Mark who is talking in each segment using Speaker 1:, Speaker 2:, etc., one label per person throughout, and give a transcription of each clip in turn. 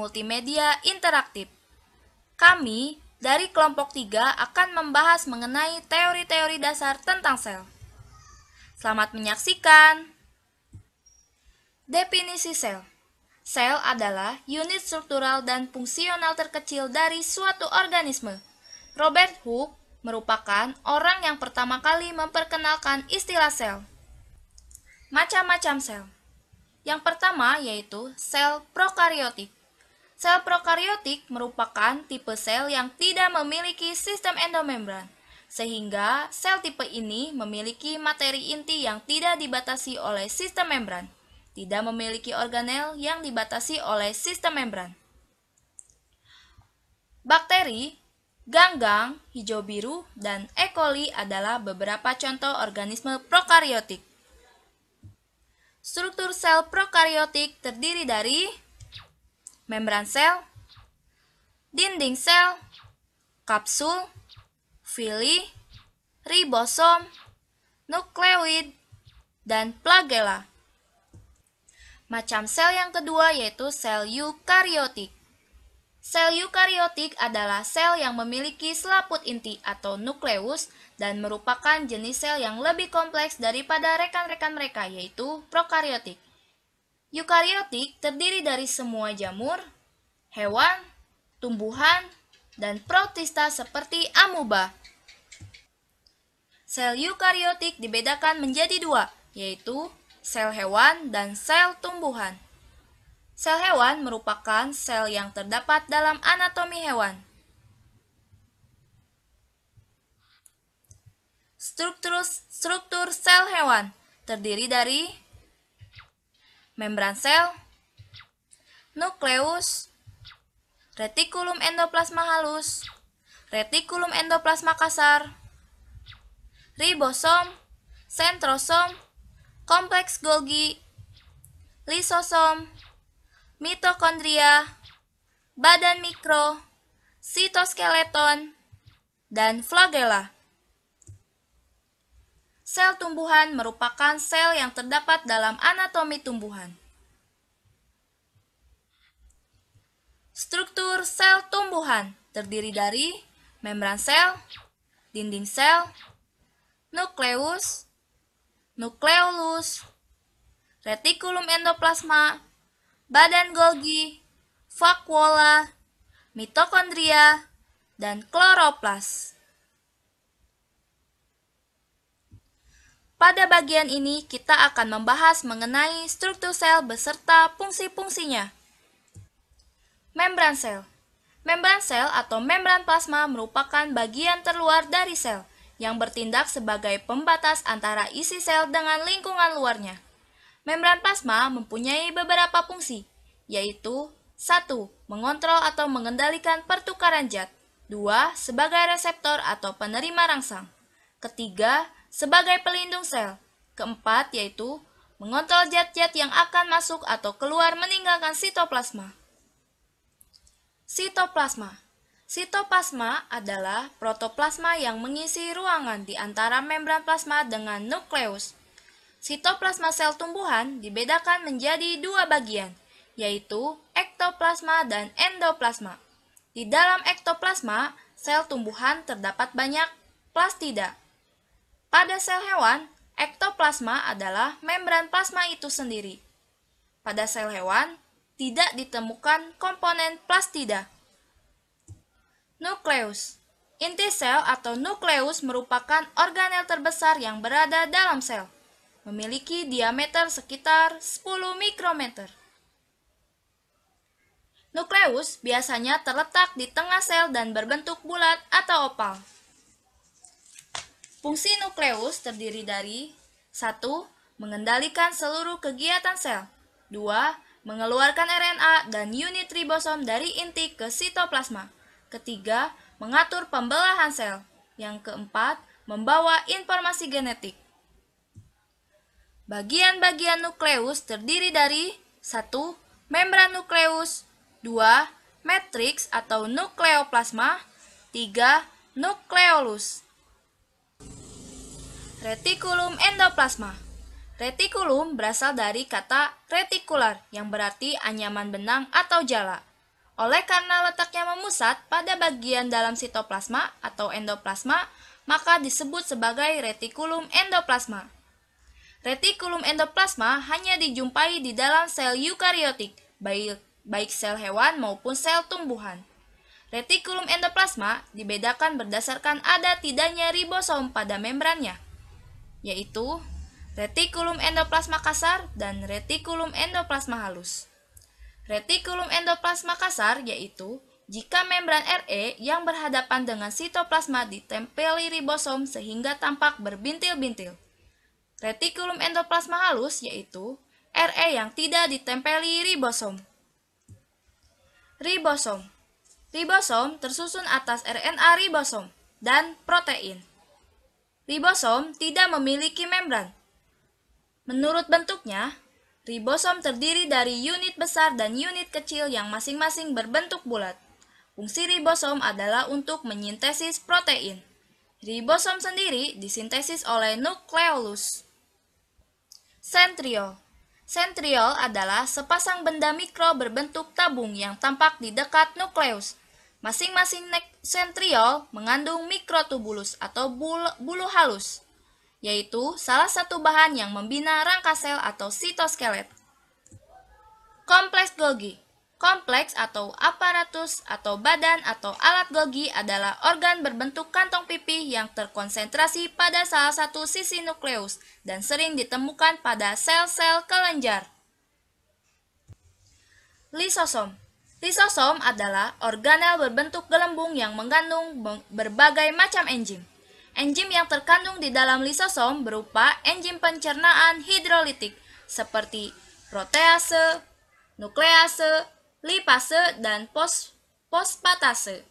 Speaker 1: multimedia interaktif. Kami dari kelompok 3 akan membahas mengenai teori-teori dasar tentang sel. Selamat menyaksikan. Definisi sel. Sel adalah unit struktural dan fungsional terkecil dari suatu organisme. Robert Hooke merupakan orang yang pertama kali memperkenalkan istilah sel. Macam-macam sel. Yang pertama yaitu sel prokariotik. Sel prokariotik merupakan tipe sel yang tidak memiliki sistem endomembran, sehingga sel tipe ini memiliki materi inti yang tidak dibatasi oleh sistem membran, tidak memiliki organel yang dibatasi oleh sistem membran. Bakteri, ganggang, hijau biru, dan E. coli adalah beberapa contoh organisme prokariotik. Struktur sel prokariotik terdiri dari membran sel, dinding sel, kapsul, villi, ribosom, nukleoid, dan flagella. Macam sel yang kedua yaitu sel eukariotik. Sel eukariotik adalah sel yang memiliki selaput inti atau nukleus dan merupakan jenis sel yang lebih kompleks daripada rekan-rekan mereka yaitu prokariotik. Eukariotik terdiri dari semua jamur, hewan, tumbuhan, dan protista seperti amuba. Sel eukariotik dibedakan menjadi dua, yaitu sel hewan dan sel tumbuhan. Sel hewan merupakan sel yang terdapat dalam anatomi hewan. Struktur sel hewan terdiri dari membran sel, nukleus, retikulum endoplasma halus, retikulum endoplasma kasar, ribosom, sentrosom, kompleks Golgi, lisosom, mitokondria, badan mikro, sitoskeleton, dan flagella. Sel tumbuhan merupakan sel yang terdapat dalam anatomi tumbuhan. Struktur sel tumbuhan terdiri dari membran sel, dinding sel, nukleus, nukleolus, retikulum endoplasma, badan Golgi, vakuola, mitokondria, dan kloroplas. Pada bagian ini kita akan membahas mengenai struktur sel beserta fungsi-fungsinya. Membran sel. Membran sel atau membran plasma merupakan bagian terluar dari sel yang bertindak sebagai pembatas antara isi sel dengan lingkungan luarnya. Membran plasma mempunyai beberapa fungsi, yaitu 1. Mengontrol atau mengendalikan pertukaran zat. 2. Sebagai reseptor atau penerima rangsang. Ketiga, sebagai pelindung sel. Keempat, yaitu mengontrol zat-zat yang akan masuk atau keluar meninggalkan sitoplasma. Sitoplasma. Sitoplasma adalah protoplasma yang mengisi ruangan di antara membran plasma dengan nukleus. Sitoplasma sel tumbuhan dibedakan menjadi dua bagian, yaitu ektoplasma dan endoplasma. Di dalam ektoplasma, sel tumbuhan terdapat banyak plastida. Pada sel hewan, ektoplasma adalah membran plasma itu sendiri. Pada sel hewan, tidak ditemukan komponen plastida. Nukleus. Inti sel atau nukleus merupakan organel terbesar yang berada dalam sel. Memiliki diameter sekitar 10 mikrometer. Nukleus biasanya terletak di tengah sel dan berbentuk bulat atau opal. Fungsi nukleus terdiri dari 1. Mengendalikan seluruh kegiatan sel. 2. Mengeluarkan RNA dan unit ribosom dari inti ke sitoplasma. Ketiga, mengatur pembelahan sel. Yang keempat, membawa informasi genetik. Bagian-bagian nukleus terdiri dari 1. Membran nukleus, 2. Matriks atau nukleoplasma, 3. Nukleolus. Retikulum endoplasma. Retikulum berasal dari kata retikular yang berarti anyaman benang atau jala. Oleh karena letaknya memusat pada bagian dalam sitoplasma atau endoplasma, maka disebut sebagai retikulum endoplasma. Retikulum endoplasma hanya dijumpai di dalam sel eukariotik, baik sel hewan maupun sel tumbuhan. Retikulum endoplasma dibedakan berdasarkan ada tidaknya ribosom pada membrannya, yaitu retikulum endoplasma kasar dan retikulum endoplasma halus. Retikulum endoplasma kasar yaitu jika membran Re yang berhadapan dengan sitoplasma ditempeli ribosom sehingga tampak berbintil-bintil. Retikulum endoplasma halus yaitu Re yang tidak ditempeli ribosom. Ribosom. Ribosom tersusun atas RNA ribosom dan protein. Ribosom tidak memiliki membran. Menurut bentuknya, ribosom terdiri dari unit besar dan unit kecil yang masing-masing berbentuk bulat. Fungsi ribosom adalah untuk menyintesis protein. Ribosom sendiri disintesis oleh nukleolus. Sentriol. Sentriol adalah sepasang benda mikro berbentuk tabung yang tampak di dekat nukleus. Masing-masing sentriol mengandung mikrotubulus atau bulu halus, yaitu salah satu bahan yang membina rangka sel atau sitoskelet. Kompleks Golgi. Kompleks atau aparatus atau badan atau alat Golgi adalah organ berbentuk kantong pipih yang terkonsentrasi pada salah satu sisi nukleus dan sering ditemukan pada sel-sel kelenjar. Lisosom. Lisosom adalah organel berbentuk gelembung yang mengandung berbagai macam enzim. Enzim yang terkandung di dalam lisosom berupa enzim pencernaan hidrolitik seperti protease, nuklease, lipase, dan fosfatase.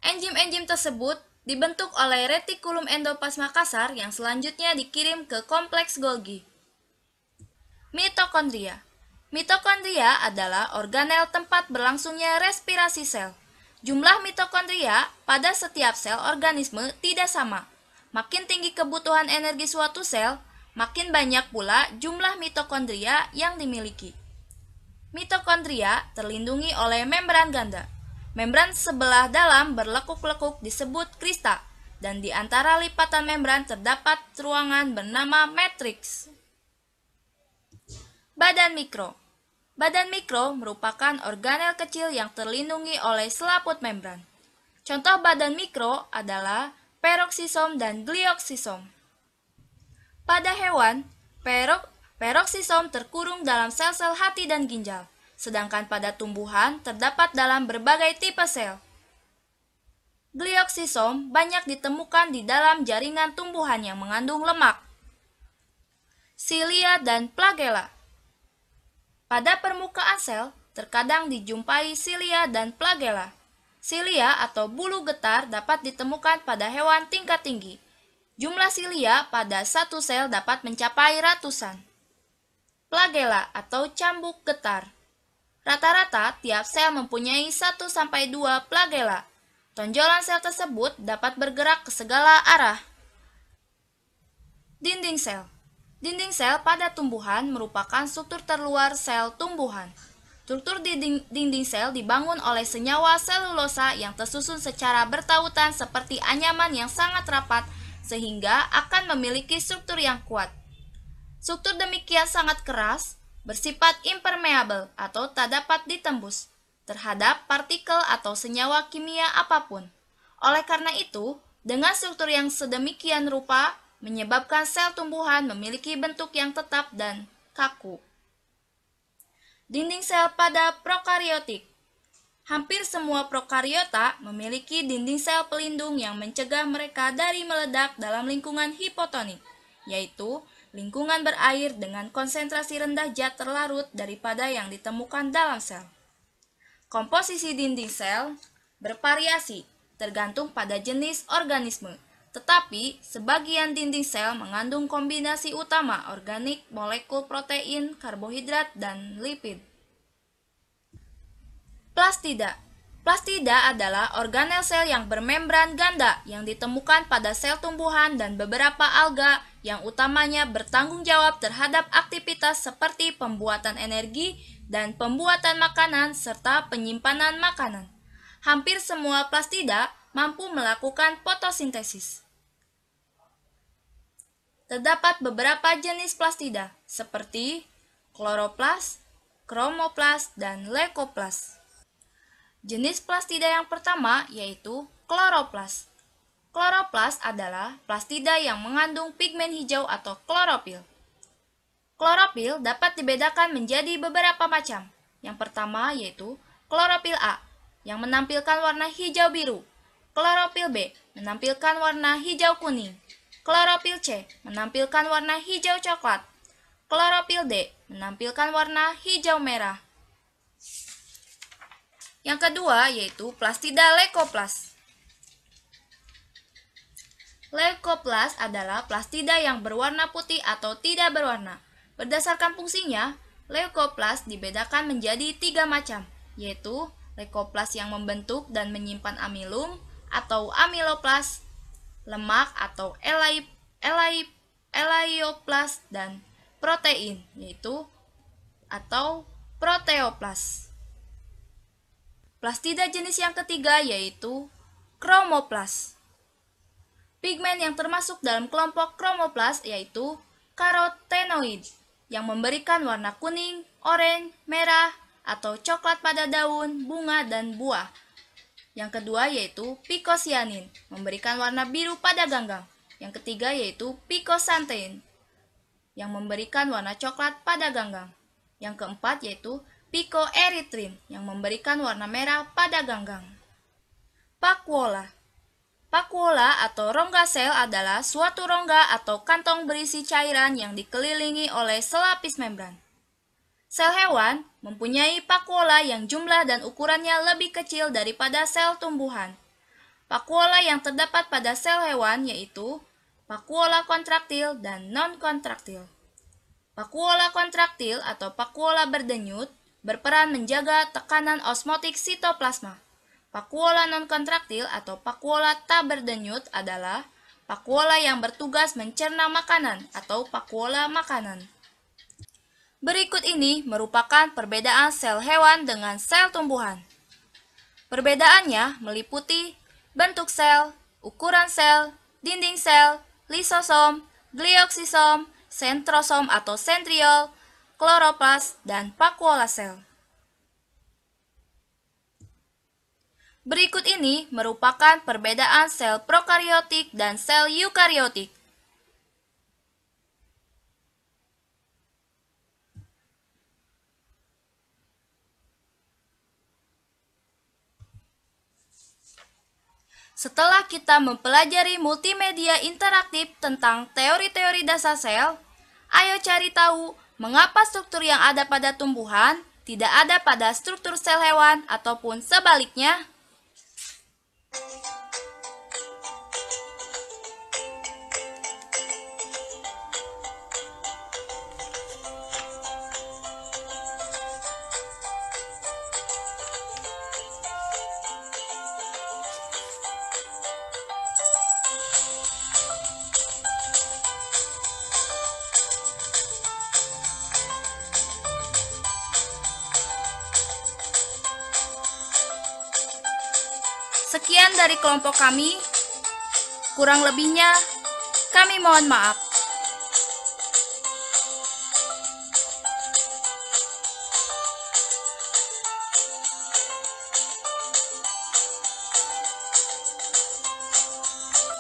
Speaker 1: Enzim-enzim tersebut dibentuk oleh retikulum endoplasma kasar yang selanjutnya dikirim ke kompleks Golgi. Mitokondria. Mitokondria adalah organel tempat berlangsungnya respirasi sel. Jumlah mitokondria pada setiap sel organisme tidak sama. Makin tinggi kebutuhan energi suatu sel, makin banyak pula jumlah mitokondria yang dimiliki. Mitokondria terlindungi oleh membran ganda. Membran sebelah dalam berlekuk-lekuk disebut krista, dan di antara lipatan membran terdapat ruangan bernama matriks. Badan mikro. Badan mikro merupakan organel kecil yang terlindungi oleh selaput membran. Contoh badan mikro adalah peroksisom dan glioksisom. Pada hewan, peroksisom terkurung dalam sel-sel hati dan ginjal, sedangkan pada tumbuhan terdapat dalam berbagai tipe sel. Glioksisom banyak ditemukan di dalam jaringan tumbuhan yang mengandung lemak. Silia dan flagela. Pada permukaan sel, terkadang dijumpai silia dan flagela. Silia atau bulu getar dapat ditemukan pada hewan tingkat tinggi. Jumlah silia pada satu sel dapat mencapai ratusan. Flagela atau cambuk getar. Rata-rata tiap sel mempunyai 1-2 flagela. Tonjolan sel tersebut dapat bergerak ke segala arah. Dinding sel. Dinding sel pada tumbuhan merupakan struktur terluar sel tumbuhan. Struktur dinding sel dibangun oleh senyawa selulosa yang tersusun secara bertautan seperti anyaman yang sangat rapat sehingga akan memiliki struktur yang kuat. Struktur demikian sangat keras, bersifat impermeable atau tak dapat ditembus terhadap partikel atau senyawa kimia apapun. Oleh karena itu, dengan struktur yang sedemikian rupa, menyebabkan sel tumbuhan memiliki bentuk yang tetap dan kaku. Dinding sel pada prokariotik. Hampir semua prokariota memiliki dinding sel pelindung yang mencegah mereka dari meledak dalam lingkungan hipotonik, yaitu lingkungan berair dengan konsentrasi rendah zat terlarut daripada yang ditemukan dalam sel. Komposisi dinding sel bervariasi tergantung pada jenis organisme. Tetapi, sebagian dinding sel mengandung kombinasi utama organik, molekul protein, karbohidrat, dan lipid. Plastida. Plastida adalah organel sel yang bermembran ganda yang ditemukan pada sel tumbuhan dan beberapa alga yang utamanya bertanggung jawab terhadap aktivitas seperti pembuatan energi, dan pembuatan makanan serta penyimpanan makanan. Hampir semua plastida mampu melakukan fotosintesis. Terdapat beberapa jenis plastida seperti kloroplas, kromoplas, dan leukoplas. Jenis plastida yang pertama yaitu kloroplas. Kloroplas adalah plastida yang mengandung pigmen hijau atau klorofil. Klorofil dapat dibedakan menjadi beberapa macam. Yang pertama yaitu klorofil A yang menampilkan warna hijau biru. Klorofil B menampilkan warna hijau kuning. Klorofil C menampilkan warna hijau coklat. Klorofil D menampilkan warna hijau merah. Yang kedua yaitu plastida leukoplas. Leukoplas adalah plastida yang berwarna putih atau tidak berwarna. Berdasarkan fungsinya, leukoplas dibedakan menjadi 3 macam, yaitu leukoplas yang membentuk dan menyimpan amilum atau amiloplas, lemak atau elaioplas, dan protein, yaitu atau proteoplas. Plastida jenis yang ketiga yaitu kromoplas. Pigmen yang termasuk dalam kelompok kromoplas yaitu karotenoid yang memberikan warna kuning, oranye, merah, atau coklat pada daun, bunga, dan buah. Yang kedua yaitu pikosianin, memberikan warna biru pada ganggang. Yang ketiga yaitu pikosantein, yang memberikan warna coklat pada ganggang. Yang keempat yaitu picoerythrin, yang memberikan warna merah pada ganggang. Vakuola. Vakuola atau rongga sel adalah suatu rongga atau kantong berisi cairan yang dikelilingi oleh selapis membran. Sel hewan mempunyai vakuola yang jumlah dan ukurannya lebih kecil daripada sel tumbuhan. Vakuola yang terdapat pada sel hewan yaitu vakuola kontraktil dan non-kontraktil. Vakuola kontraktil atau vakuola berdenyut berperan menjaga tekanan osmotik sitoplasma. Vakuola non-kontraktil atau vakuola tak berdenyut adalah vakuola yang bertugas mencerna makanan atau vakuola makanan. Berikut ini merupakan perbedaan sel hewan dengan sel tumbuhan. Perbedaannya meliputi bentuk sel, ukuran sel, dinding sel, lisosom, glioksisom, sentrosom atau sentriol, kloroplas, dan vakuola sel. Berikut ini merupakan perbedaan sel prokariotik dan sel eukariotik. Setelah kita mempelajari multimedia interaktif tentang teori-teori dasar sel, ayo cari tahu mengapa struktur yang ada pada tumbuhan tidak ada pada struktur sel hewan ataupun sebaliknya. Sekian dari kelompok kami, kurang lebihnya kami mohon maaf.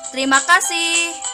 Speaker 1: Terima kasih.